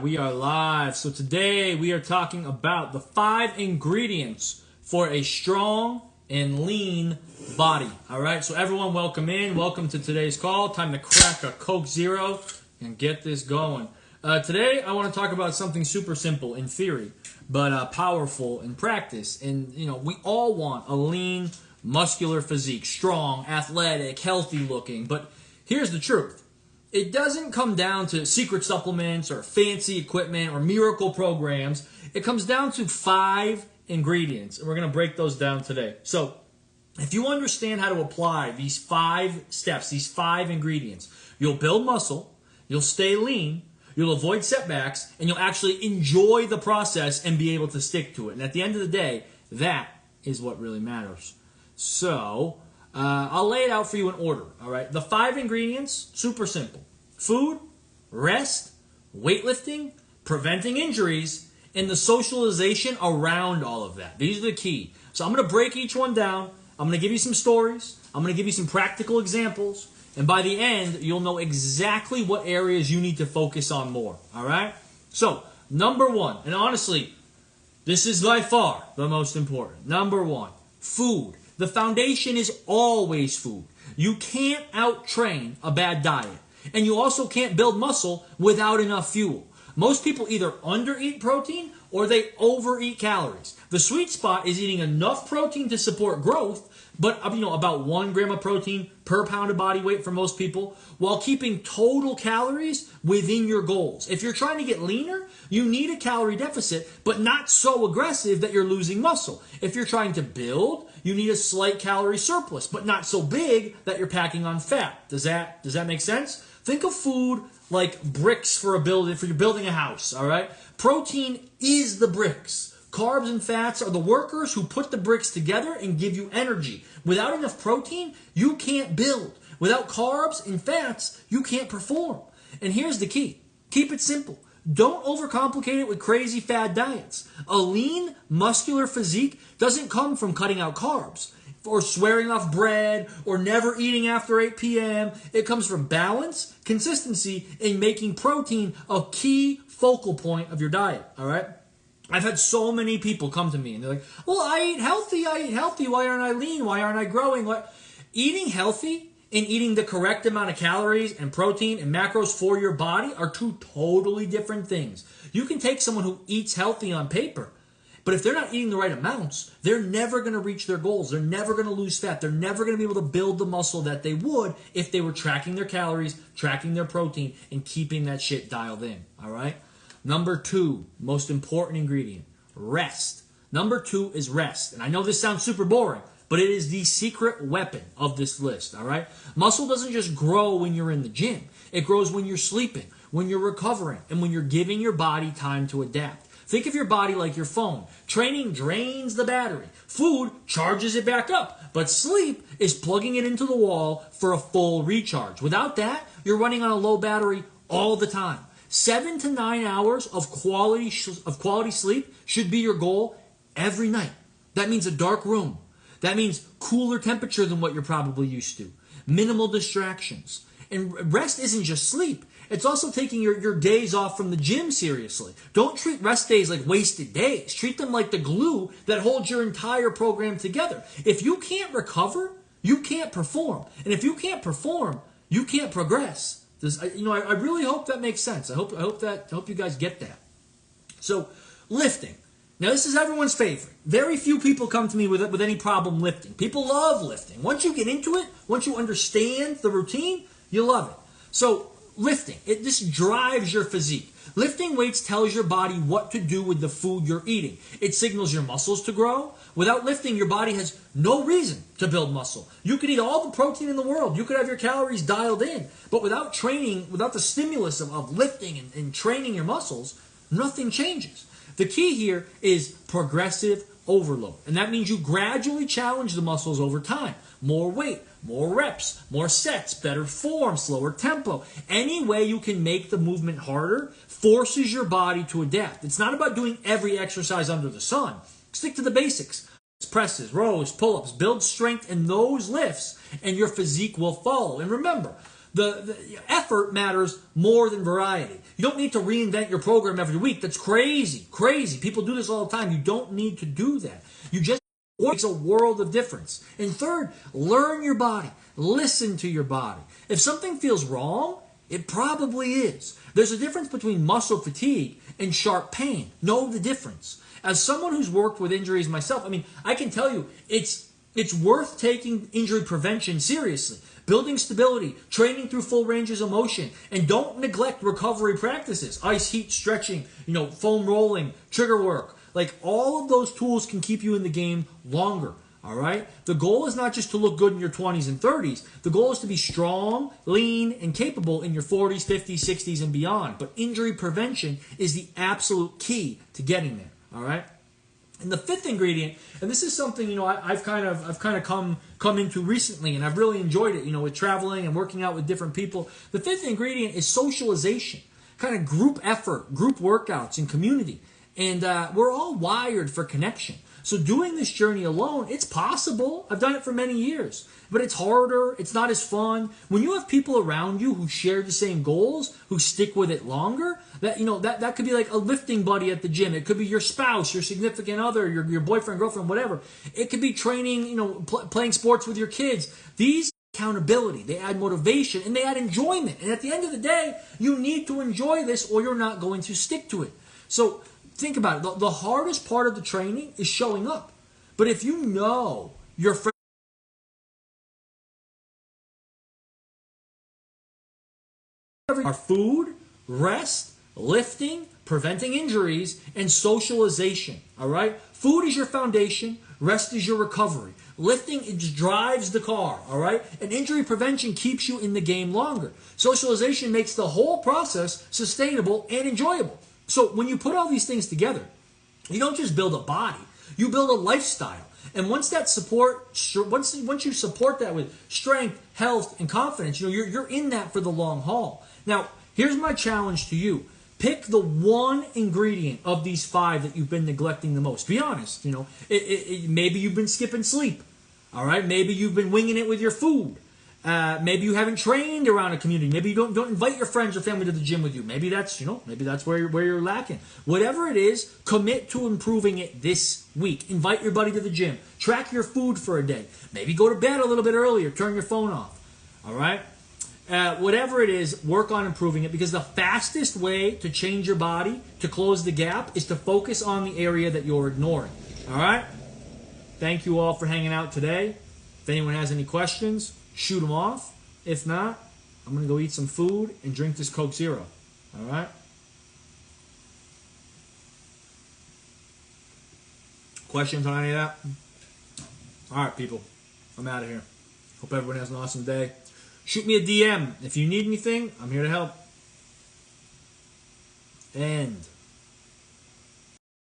we are live. So today we are talking about the 5 ingredients for a strong and lean body. All right, so everyone welcome in. Welcome to today's call. Time to crack a Coke Zero and get this going. Today I want to talk about something super simple in theory, but powerful in practice. And, you know, we all want a lean, muscular physique, strong, athletic, healthy looking. But here's the truth. It doesn't come down to secret supplements or fancy equipment or miracle programs. It comes down to 5 ingredients, and we're going to break those down today. So if you understand how to apply these 5 steps, these 5 ingredients, you'll build muscle, you'll stay lean, you'll avoid setbacks, and you'll actually enjoy the process and be able to stick to it. And at the end of the day, that is what really matters. So I'll lay it out for you in order, all right? The 5 ingredients, super simple. Food, rest, weightlifting, preventing injuries, and the socialization around all of that. These are the key. So I'm going to break each one down. I'm going to give you some stories. I'm going to give you some practical examples. And by the end, you'll know exactly what areas you need to focus on more, all right? So, number 1, and honestly, this is by far the most important. Number 1, food. The foundation is always food. You can't out-train a bad diet. And you also can't build muscle without enough fuel. Most people either under-eat protein or they overeat calories. The sweet spot is eating enough protein to support growth, but about 1 gram of protein per pound of body weight for most people, while keeping total calories within your goals. If you're trying to get leaner, you need a calorie deficit, but not so aggressive that you're losing muscle. If you're trying to build, you need a slight calorie surplus, but not so big that you're packing on fat. Does that make sense? Think of food like bricks for you're building a house, all right? Protein is the bricks. Carbs and fats are the workers who put the bricks together and give you energy. Without enough protein, you can't build. Without carbs and fats, you can't perform. And here's the key. Keep it simple. Don't overcomplicate it with crazy fad diets. A lean, muscular physique doesn't come from cutting out carbs or swearing off bread or never eating after 8 p.m. It comes from balance, consistency, and making protein a key focal point of your diet, all right? I've had so many people come to me and they're like, well, I eat healthy. Why aren't I lean? Why aren't I growing? Eating healthy and eating the correct amount of calories and protein and macros for your body are 2 totally different things. You can take someone who eats healthy on paper, but if they're not eating the right amounts, they're never going to reach their goals. They're never going to lose fat. They're never going to be able to build the muscle that they would if they were tracking their calories, tracking their protein, and keeping that shit dialed in, all right? Number 2, most important ingredient, rest. Number 2 is rest. And I know this sounds super boring, but it is the secret weapon of this list, all right? Muscle doesn't just grow when you're in the gym. It grows when you're sleeping, when you're recovering, and when you're giving your body time to adapt. Think of your body like your phone. Training drains the battery. Food charges it back up. But sleep is plugging it into the wall for a full recharge. Without that, you're running on a low battery all the time. 7 to 9 hours of quality sleep should be your goal every night. That means a dark room. That means cooler temperature than what you're probably used to. Minimal distractions. And rest isn't just sleep. It's also taking your days off from the gym seriously. Don't treat rest days like wasted days. Treat them like the glue that holds your entire program together. If you can't recover, you can't perform. And if you can't perform, you can't progress. I really hope that makes sense. I hope you guys get that. So, lifting. Now, this is everyone's favorite. Very few people come to me with any problem lifting. People love lifting. Once you get into it, once you understand the routine, you love it. So, lifting. This drives your physique. Lifting weights tells your body what to do with the food you're eating. It signals your muscles to grow. Without lifting, your body has no reason to build muscle. You could eat all the protein in the world. You could have your calories dialed in. But without training, without the stimulus of lifting and training your muscles, nothing changes. The key here is progressive overload. And that means you gradually challenge the muscles over time. More weight, more reps, more sets, better form, slower tempo. Any way you can make the movement harder forces your body to adapt. It's not about doing every exercise under the sun. Stick to the basics. Presses, rows, pull-ups, build strength in those lifts, and your physique will follow. And remember, The effort matters more than variety. You don't need to reinvent your program every week. That's crazy, crazy. People do this all the time. You don't need to do that. You just makes a world of difference. And third, learn your body. Listen to your body. If something feels wrong, it probably is. There's a difference between muscle fatigue and sharp pain. Know the difference. As someone who's worked with injuries myself, I mean, I can tell you it's worth taking injury prevention seriously. Building stability, training through full ranges of motion, and don't neglect recovery practices. Ice, heat, stretching, foam rolling, trigger work. Like all of those tools can keep you in the game longer. All right? The goal is not just to look good in your 20s and 30s. The goal is to be strong, lean, and capable in your 40s, 50s, 60s, and beyond. But injury prevention is the absolute key to getting there. All right? And the fifth ingredient, and this is something I've kind of come into recently, and I've really enjoyed it. With traveling and working out with different people. The fifth ingredient is socialization, kind of group effort, group workouts, and community. And we're all wired for connection. So doing this journey alone, it's possible. I've done it for many years. But it's harder. It's not as fun. When you have people around you who share the same goals, who stick with it longer, that could be like a lifting buddy at the gym. It could be your spouse, your significant other, your boyfriend, girlfriend, whatever. It could be training, playing sports with your kids. These accountability, they add motivation, and they add enjoyment. And at the end of the day, you need to enjoy this or you're not going to stick to it. So think about it. The hardest part of the training is showing up. But if you know your friends are food, rest, lifting, preventing injuries, and socialization. All right? Food is your foundation. Rest is your recovery. Lifting, it just drives the car. All right? And injury prevention keeps you in the game longer. Socialization makes the whole process sustainable and enjoyable. So when you put all these things together, you don't just build a body, you build a lifestyle. And once you support that with strength, health, and confidence, you're in that for the long haul. Now, here's my challenge to you. Pick the one ingredient of these 5 that you've been neglecting the most. Be honest, maybe you've been skipping sleep. All right? Maybe you've been winging it with your food. Maybe you haven't trained around a community. Maybe you don't invite your friends or family to the gym with you. Maybe that's where you're lacking. Whatever it is, commit to improving it this week. Invite your buddy to the gym. Track your food for a day. Maybe go to bed a little bit earlier. Turn your phone off. All right? Whatever it is, work on improving it, because the fastest way to change your body, to close the gap, is to focus on the area that you're ignoring. All right? Thank you all for hanging out today. If anyone has any questions, shoot them off. If not, I'm going to go eat some food and drink this Coke Zero. All right? Questions on any of that? All right, people. I'm out of here. Hope everyone has an awesome day. Shoot me a DM. If you need anything, I'm here to help. And